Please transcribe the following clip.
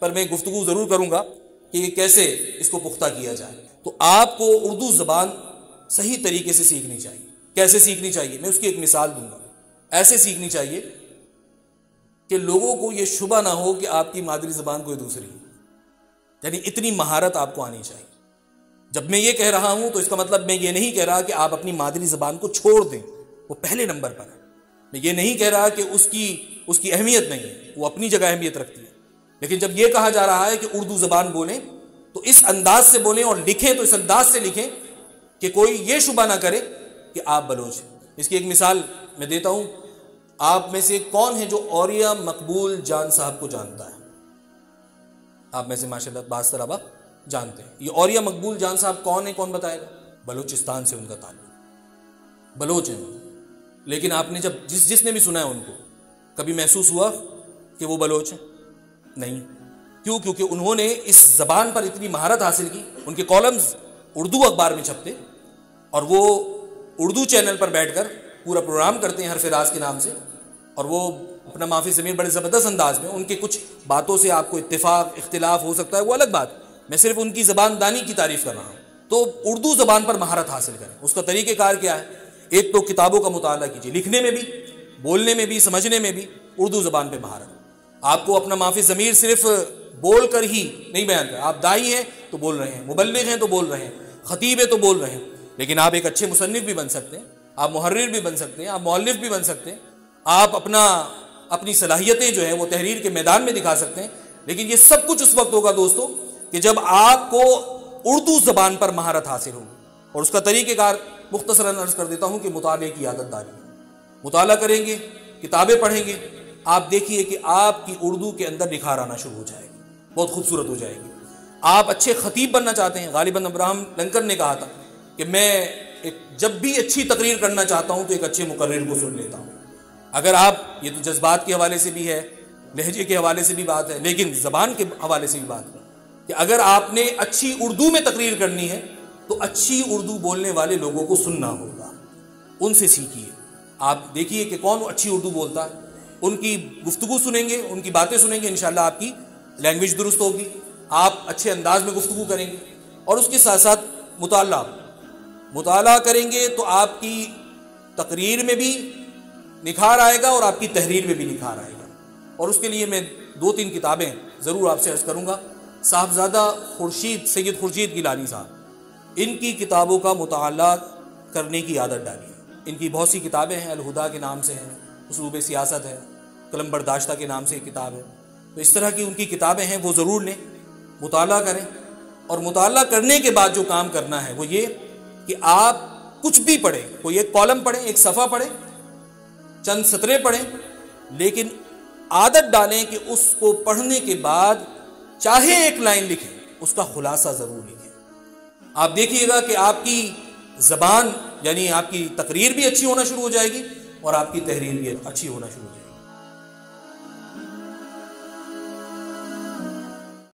पर मैं गुफ्तगू ज़रूर करूँगा कि कैसे इसको पुख्ता किया जाए। तो आपको उर्दू ज़बान सही तरीके से सीखनी चाहिए। कैसे सीखनी चाहिए, मैं उसकी एक मिसाल दूंगा। ऐसे सीखनी चाहिए कि लोगों को ये शुबा ना हो कि आपकी मादरी ज़बान कोई दूसरी है, यानी इतनी महारत आपको आनी चाहिए। जब मैं ये कह रहा हूं तो इसका मतलब मैं ये नहीं कह रहा कि आप अपनी मादरी ज़बान को छोड़ दें, वो पहले नंबर पर है। मैं ये नहीं कह रहा कि उसकी अहमियत नहीं है, वो अपनी जगह अहमियत रखती है। लेकिन जब ये कहा जा रहा है कि उर्दू ज़बान बोलें तो इस अंदाज से बोलें और लिखें तो इस अंदाज से लिखें कि कोई ये शुबा ना करे कि आप बलोच हैं। इसकी एक मिसाल मैं देता हूं। आप में से कौन है जो औरिया मकबूल जान साहब को जानता है? आप में से माशाल्लाह बास तलबा जानते हैं। ये औरिया मकबूल जान साहब कौन है, कौन बताएगा? बलूचिस्तान से उनका ताल्लुक, बलोच हैं। लेकिन आपने जब जिसने भी सुना है उनको, कभी महसूस हुआ कि वो बलोच हैं? नहीं। क्यों? क्योंकि उन्होंने इस ज़बान पर इतनी महारत हासिल की। उनके कॉलम्स उर्दू अखबार में छपते और वो उर्दू चैनल पर बैठकर पूरा प्रोग्राम करते हैं हरफराज के नाम से, और वो अपना माफ़ी ज़मीर बड़े ज़बरदस्त अंदाज में। उनके कुछ बातों से आपको इत्तेफाक इख्तिलाफ हो सकता है, वो अलग बात। मैं सिर्फ उनकी ज़बानदानी की तारीफ़ कर रहा हूँ। तो उर्दू ज़बान पर महारत हासिल करें। उसका तरीक़ेकार क्या है? एक तो किताबों का मुताला कीजिए, लिखने में भी, बोलने में भी, समझने में भी उर्दू ज़बान पर महारत। आपको अपना माफ़ी ज़मीर सिर्फ बोल कर ही नहीं बयान कर। आप दाई हैं तो बोल रहे हैं, मुबल्लिग हैं तो बोल रहे हैं, खतीब है तो बोल रहे हैं, लेकिन आप एक अच्छे मुसन्निफ भी बन सकते हैं, आप मुहर्रिर भी बन सकते हैं, आप मौलिफ भी बन सकते हैं। आप अपनी सलाहियतें जो है वो तहरीर के मैदान में दिखा सकते हैं। लेकिन ये सब कुछ उस वक्त होगा दोस्तों कि जब आपको उर्दू ज़बान पर महारत हासिल होगी। और उसका तरीक़ेकार मुख्तसरन अर्ज़ कर देता हूँ कि मुताले की आदत डालिए। मुताला करेंगे, किताबें पढ़ेंगे, आप देखिए कि आपकी उर्दू के अंदर निखार आना शुरू हो जाएगी, बहुत खूबसूरत हो जाएगी। आप अच्छे खतीब बनना चाहते हैं? गालिबन अब्राहम लंकर ने कहा था कि मैं जब भी अच्छी तकरीर करना चाहता हूं तो एक अच्छे मुकर्रिर को सुन लेता हूं। अगर आप, ये तो जज्बात के हवाले से भी है, लहजे के हवाले से भी बात है, लेकिन ज़बान के हवाले से भी बात है कि अगर आपने अच्छी उर्दू में तकरीर करनी है तो अच्छी उर्दू बोलने वाले लोगों को सुनना होगा, उनसे सीखिए। आप देखिए कि कौन अच्छी उर्दू बोलता है, उनकी गुफ्तगू सुनेंगे, उनकी बातें सुनेंगे, इंशाअल्लाह आपकी लैंग्वेज दुरुस्त होगी, आप अच्छे अंदाज में गुफ्तगू करेंगे। और उसके साथ साथ मुताला करेंगे तो आपकी तकरीर में भी निखार आएगा और आपकी तहरीर में भी निखार आएगा। और उसके लिए मैं 2-3 किताबें ज़रूर आपसे अर्ज़ करूँगा। साहबजादा सैयद खुर्शीद गिलानी साहब, इनकी किताबों का मुताला करने की आदत डालिए। इनकी बहुत सी किताबें हैं, अल-हुदा के नाम से हैं, उसलूब सियासत है, कलम बर्दाश्ता के नाम से एक किताब है। तो इस तरह की उनकी किताबें हैं, वो ज़रूर लें, मुताला करें। और मुताला करने के बाद जो काम करना है वो ये कि आप कुछ भी पढ़ें, कोई एक कॉलम पढ़ें, एक सफ़ा पढ़ें, चंद सतरें पढ़ें, लेकिन आदत डालें कि उसको पढ़ने के बाद चाहे एक लाइन लिखें, उसका खुलासा ज़रूर लिखें। आप देखिएगा कि आपकी ज़बान यानी आपकी तकरीर भी अच्छी होना शुरू हो जाएगी और आपकी तहरीर भी अच्छी होना शुरू हो जाएगी।